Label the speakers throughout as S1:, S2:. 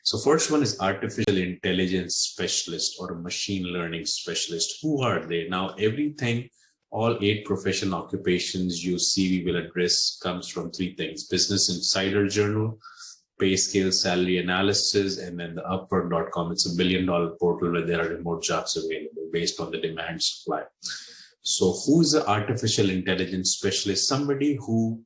S1: So first one is artificial intelligence specialist or a machine learning specialist. Who are they? Now, everything, all 8 professional occupations you see we will address comes from 3 things: Business Insider Journal, pay scale, salary analysis, and then the Upwork.com. It's $1 billion portal where there are remote jobs available based on the demand supply. So who's the artificial intelligence specialist? Somebody who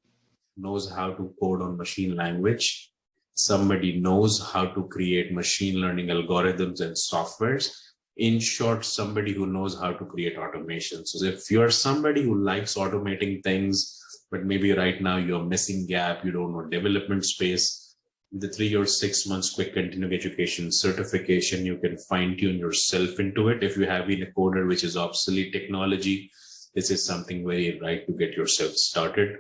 S1: knows how to code on machine language. Somebody knows how to create machine learning algorithms and softwares. In short, somebody who knows how to create automation. So if you're somebody who likes automating things, but maybe right now you're missing gap, you don't know development space, the 3 or 6 months quick continuing education certification, you can fine tune yourself into it. If you have been a coder, which is obsolete technology, this is something very right to get yourself started.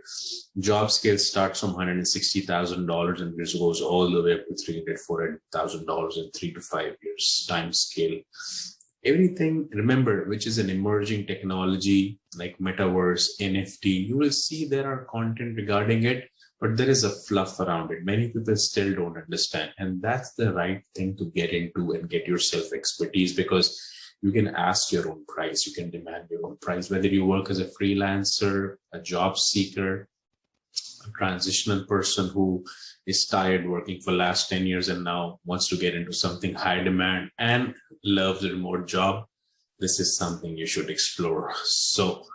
S1: Job scale starts from $160,000 and this goes all the way up to $300,000, $400,000 in 3 to 5 years time scale. Everything, remember, which is an emerging technology like metaverse, NFT, you will see there are content regarding it, but there is a fluff around it. Many people still don't understand. And that's the right thing to get into and get yourself expertise, because you can ask your own price. You can demand your own price, whether you work as a freelancer, a job seeker, a transitional person who is tired working for the last 10 years and now wants to get into something high demand and loves a remote job. This is something you should explore. So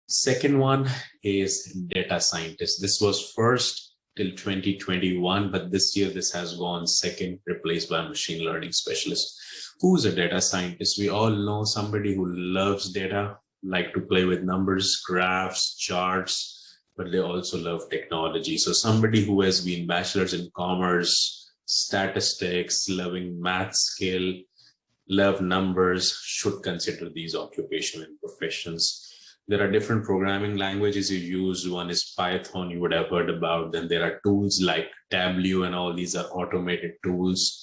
S1: second one is data scientist. This was first till 2021, but this year this has gone second, replaced by machine learning specialist. Who's a data scientist? We all know somebody who loves data, like to play with numbers, graphs, charts, but they also love technology. So somebody who has been bachelor's in commerce, statistics, loving math skill, love numbers, should consider these occupational and professions. There are different programming languages you use. One is Python, you would have heard about. Then there are tools like Tableau, and all these are automated tools.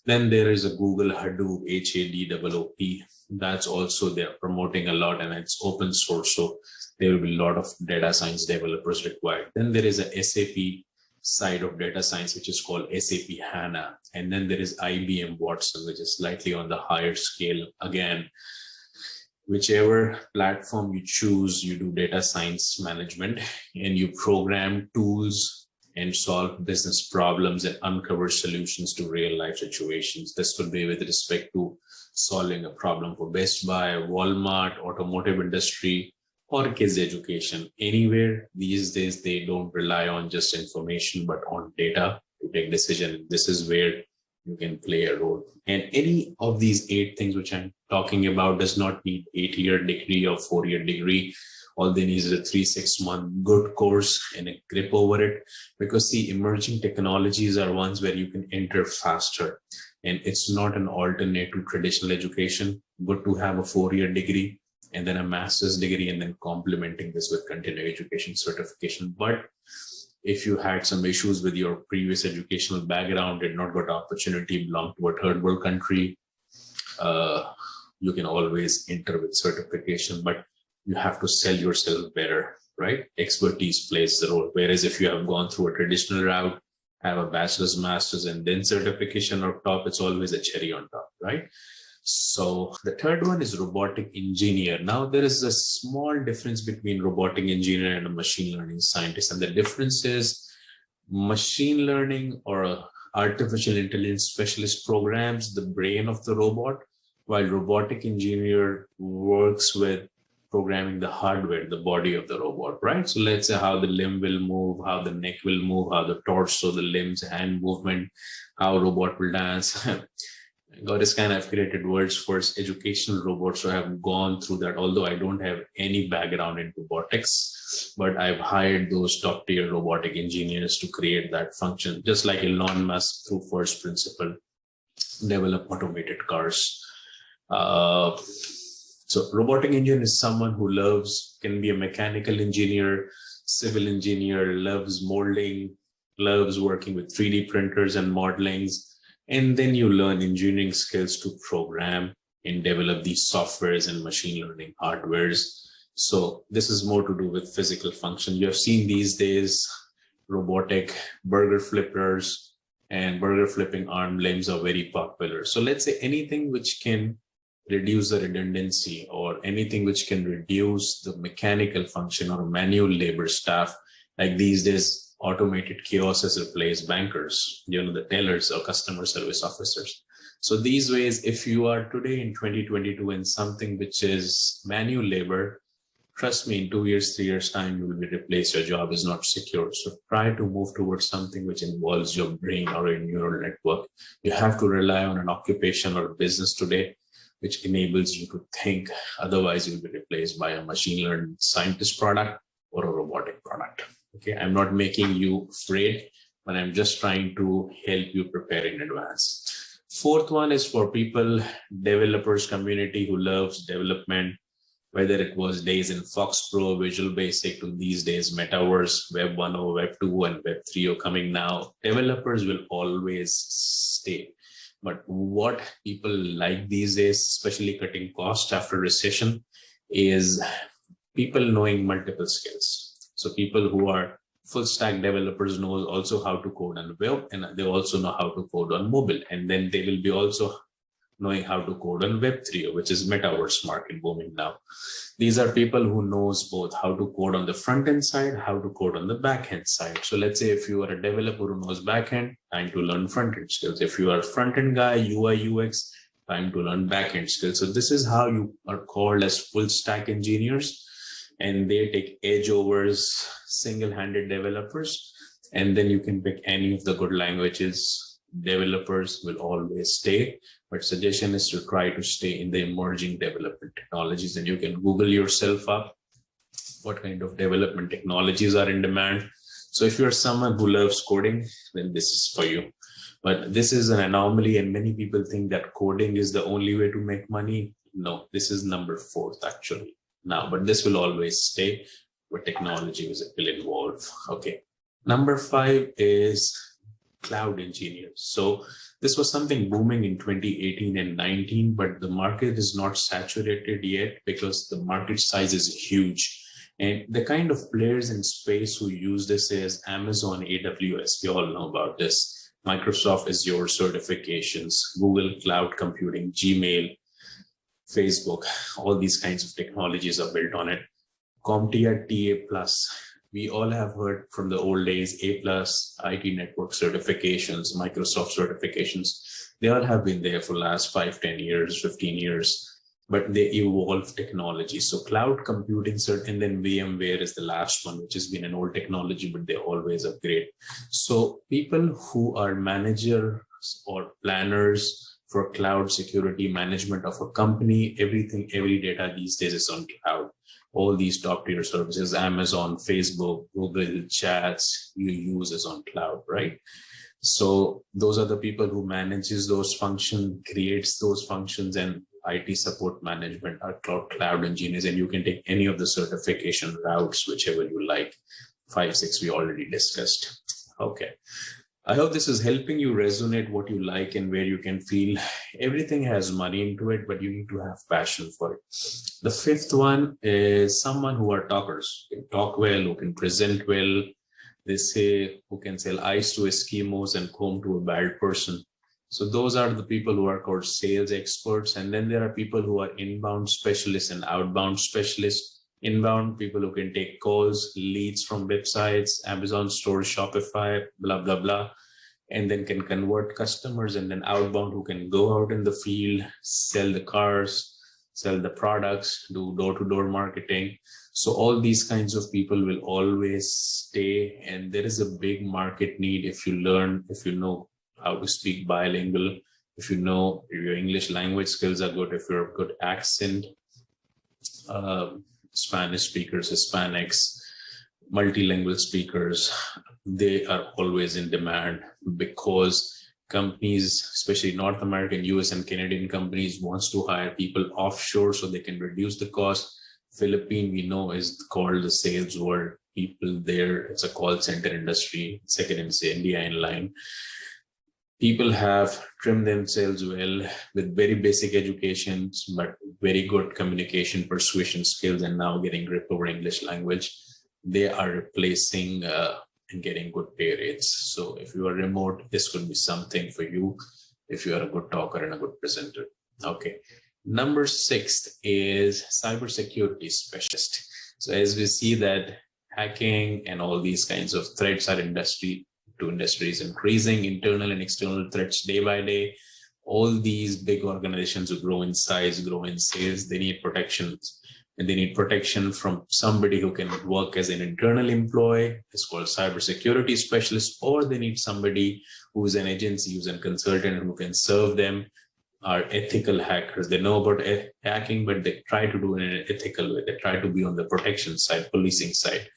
S1: Then there is a Google Hadoop, HADOOP. That's also they're promoting a lot, and it's open source. So there will be a lot of data science developers required. Then there is a SAP side of data science, which is called SAP HANA. And then there is IBM Watson, which is slightly on the higher scale. Again, whichever platform you choose, you do data science management and you program tools and solve business problems and uncover solutions to real life situations. This could be with respect to solving a problem for Best Buy, Walmart, automotive industry, or kids education. Anywhere these days, they don't rely on just information, but on data to take decisions. This is where you can play a role. And any of these 8 things which I'm talking about does not need 8-year degree or 4-year degree. All they need is a 3-6 month good course and a grip over it. Because see, emerging technologies are ones where you can enter faster. And it's not an alternate to traditional education. Good to have a 4-year degree and then a master's degree, and then complementing this with continuing education certification. But if you had some issues with your previous educational background, did not got opportunity, belong to a third world country, you can always enter with certification, but you have to sell yourself better, right? Expertise plays the role. Whereas if you have gone through a traditional route, have a bachelor's, master's, and then certification on top, it's always a cherry on top, right? So the third one is robotic engineer. Now there is a small difference between robotic engineer and a machine learning scientist. And the difference is machine learning or artificial intelligence specialist programs the brain of the robot, while robotic engineer works with programming the hardware, the body of the robot, right? So let's say how the limb will move, how the neck will move, how the torso, the limbs, hand movement, how robot will dance. God is kind of created words for educational robots, so I have gone through that, although I don't have any background in robotics, but I've hired those top tier robotic engineers to create that function, just like Elon Musk through first principle develop automated cars. So robotic engineer is someone who can be a mechanical engineer, civil engineer, loves molding, loves working with 3D printers and modelings. And then you learn engineering skills to program and develop these softwares and machine learning hardwares. So this is more to do with physical function. You have seen these days robotic burger flippers and burger flipping arm limbs are very popular. So let's say anything which can reduce the redundancy or anything which can reduce the mechanical function or manual labor staff. Like these days, automated kiosks replace bankers, the tellers or customer service officers. So these ways, if you are today in 2022 in something which is manual labor, trust me, in 2 years, 3 years time, you will be replaced. Your job is not secure. So try to move towards something which involves your brain or a neural network. You have to rely on an occupation or a business today, which enables you to think. Otherwise, you'll be replaced by a machine learning scientist product or a robotic product. Okay, I'm not making you afraid, but I'm just trying to help you prepare in advance. Fourth one is for people, developers community who loves development, whether it was days in Fox Pro, Visual Basic, to these days Metaverse, Web 1.0, Web 2, and Web 3.0 coming now. Developers will always stay. But what people like these days, especially cutting costs after recession, is people knowing multiple skills. So people who are full stack developers know also how to code on web, and they also know how to code on mobile. And then they will be also knowing how to code on Web 3.0, which is Metaverse market booming now. These are people who knows both how to code on the front end side, how to code on the back end side. So let's say if you are a developer who knows back end, time to learn front end skills. If you are a front end guy, UI, UX, time to learn back end skills. So this is how you are called as full stack engineers, and they take edge overs single-handed developers. And then you can pick any of the good languages. Developers will always stay, but suggestion is to try to stay in the emerging development technologies, and you can Google yourself up what kind of development technologies are in demand. So if you're someone who loves coding, then this is for you. But this is an anomaly, and many people think that coding is the only way to make money. No, this is number 4th actually now, but this will always stay, but technology will evolve. Okay. Number 5 is cloud engineers. So this was something booming in 2018 and 19, but the market is not saturated yet because the market size is huge. And the kind of players in space who use this is Amazon, AWS. We all know about this. Microsoft Azure certifications, Google Cloud Computing, Gmail, Facebook, all these kinds of technologies are built on it. CompTIA TA+. We all have heard from the old days, A+, IT network certifications, Microsoft certifications. They all have been there for the last 5, 10 years, 15 years, but they evolve technology. So cloud computing cert, and then VMware is the last one, which has been an old technology, but they always upgrade. So people who are managers or planners for cloud security management of a company, everything, every data these days is on cloud. All these top tier services, Amazon, Facebook, Google, chats, you use is on cloud, right? So those are the people who manages those functions, creates those functions, and IT support management are cloud engineers. And you can take any of the certification routes, whichever you like. 5, 6, we already discussed. Okay. I hope this is helping you resonate what you like and where you can feel. Everything has money into it, but you need to have passion for it. The 5th one is someone who are talkers, who can talk well, who can present well. They say who can sell ice to Eskimos and comb to a bald person. So those are the people who are called sales experts. And then there are people who are inbound specialists and outbound specialists. Inbound, people who can take calls, leads from websites, Amazon stores, Shopify, blah, blah, blah, and then can convert customers. And then outbound, who can go out in the field, sell the cars, sell the products, do door-to-door marketing. So all these kinds of people will always stay. And there is a big market need if you learn, if you know how to speak bilingual, if you know your English language skills are good, if you're a good accent, Spanish speakers, Hispanics, multilingual speakers, they are always in demand because companies, especially North American, US and Canadian companies, wants to hire people offshore so they can reduce the cost. Philippine, we know, is called the sales world. People there, it's a call center industry. Second is India in line. People have trimmed themselves well with very basic educations, but very good communication, persuasion skills, and now getting grip over English language. They are replacing and getting good pay rates. So if you are remote, this could be something for you if you are a good talker and a good presenter. Okay. Number 6 is cybersecurity specialist. So as we see that hacking and all these kinds of threats are industry to industry is increasing, internal and external threats day by day. All these big organizations who grow in size, grow in sales, they need protections. And they need protection from somebody who can work as an internal employee. It's called cybersecurity specialist, or they need somebody who's an agency, who's a consultant who can serve them, are ethical hackers. They know about hacking, but they try to do it in an ethical way. They try to be on the protection side, policing side.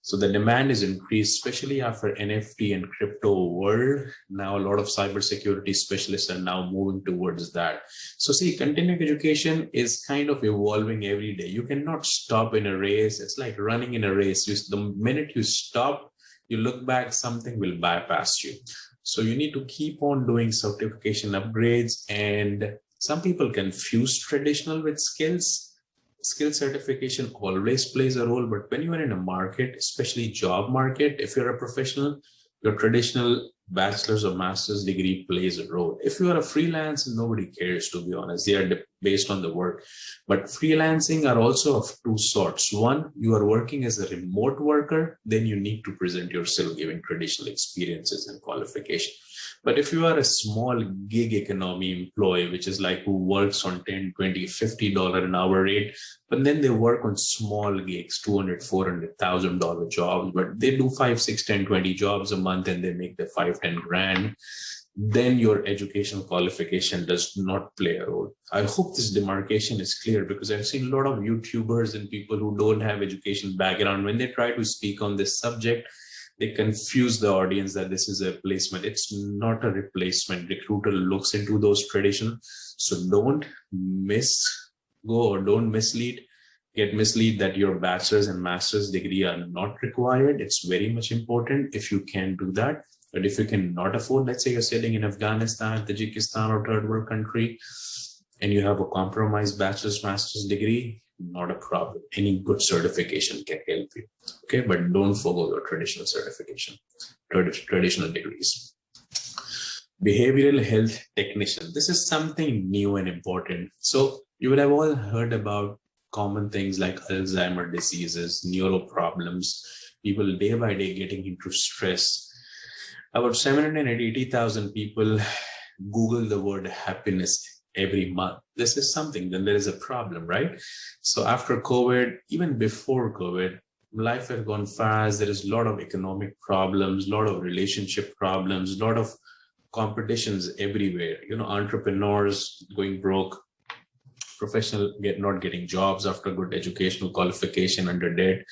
S1: So the demand is increased, especially after NFT and crypto world. Now a lot of cybersecurity specialists are now moving towards that. So see, continuing education is kind of evolving every day. You cannot stop in a race. It's like running in a race. The minute you stop, you look back, something will bypass you. So you need to keep on doing certification upgrades. And some people confuse traditional with skills. Skill certification always plays a role, but when you are in a market, especially job market, if you're a professional, your traditional bachelor's or master's degree plays a role. If you are a freelancer, nobody cares, to be honest. They are based on the work. But freelancing are also of two sorts. One, you are working as a remote worker, then you need to present yourself giving traditional experiences and qualification. But if you are a small gig economy employee, which is like who works on $10, $20, $50 an hour rate, but then they work on small gigs, $200,000, $400,000 jobs, but they do 5, 6, 10, 20 jobs a month and they make the 5, 10 grand, then your educational qualification does not play a role. I hope this demarcation is clear, because I've seen a lot of YouTubers and people who don't have education background. When they try to speak on this subject, they confuse the audience that this is a replacement. It's not a replacement. Recruiter looks into those traditions. So don't don't get mislead that your bachelor's and master's degree are not required. It's very much important if you can do that. But if you cannot afford, let's say you're sitting in Afghanistan, Tajikistan, or third world country, and you have a compromised bachelor's, master's degree, not a problem. Any good certification can help you. Okay, but don't forgo your traditional certification, traditional degrees. Behavioral health technician. This is something new and important. So you would have all heard about common things like Alzheimer's diseases, neuro problems, people day by day getting into stress. About 780,000 people Google the word happiness every month. This is something, then there is a problem, right? So after COVID, even before COVID, life has gone fast. There is a lot of economic problems, a lot of relationship problems, a lot of competitions everywhere. You know, entrepreneurs going broke, professional not getting jobs after good educational qualification, under debt.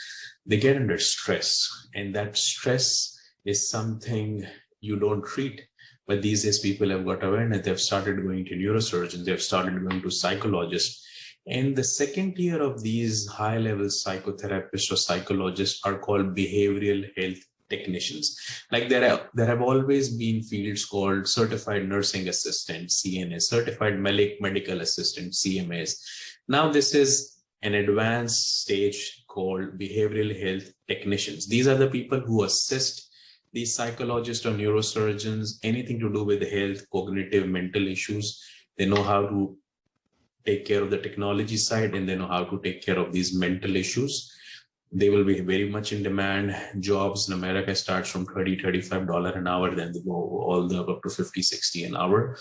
S1: They get under stress, and that stress is something you don't treat. But these days people have got awareness. They've started going to neurosurgeons. They've started going to psychologists. And the second tier of these high-level psychotherapists or psychologists are called behavioral health technicians. Like there have always been fields called certified nursing assistant, CNA, certified medical assistant, CMAs. Now this is an advanced stage called behavioral health technicians. These are the people who assist these psychologists or neurosurgeons, anything to do with health, cognitive, mental issues. They know how to take care of the technology side, and they know how to take care of these mental issues. They will be very much in demand. Jobs in America starts from $30, $35 an hour, then they go all the way up to $50, $60 an hour.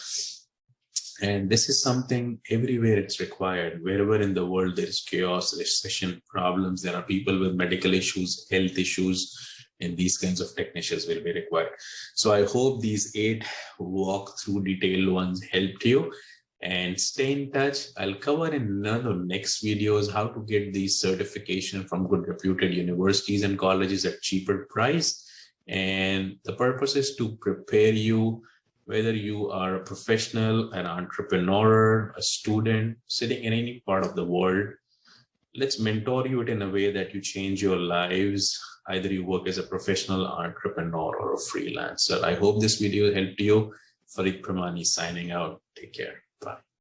S1: And this is something everywhere it's required. Wherever in the world there is chaos, recession, problems, there are people with medical issues, health issues, and these kinds of technicians will be required. So I hope these 8 walk-through detailed ones helped you. And stay in touch. I'll cover in none of next videos how to get these certification from good reputed universities and colleges at cheaper price. And the purpose is to prepare you, whether you are a professional, an entrepreneur, a student, sitting in any part of the world. Let's mentor you in a way that you change your lives. Either you work as a professional, entrepreneur, or a freelancer. I hope this video helped you. Farid Premani signing out. Take care. Bye.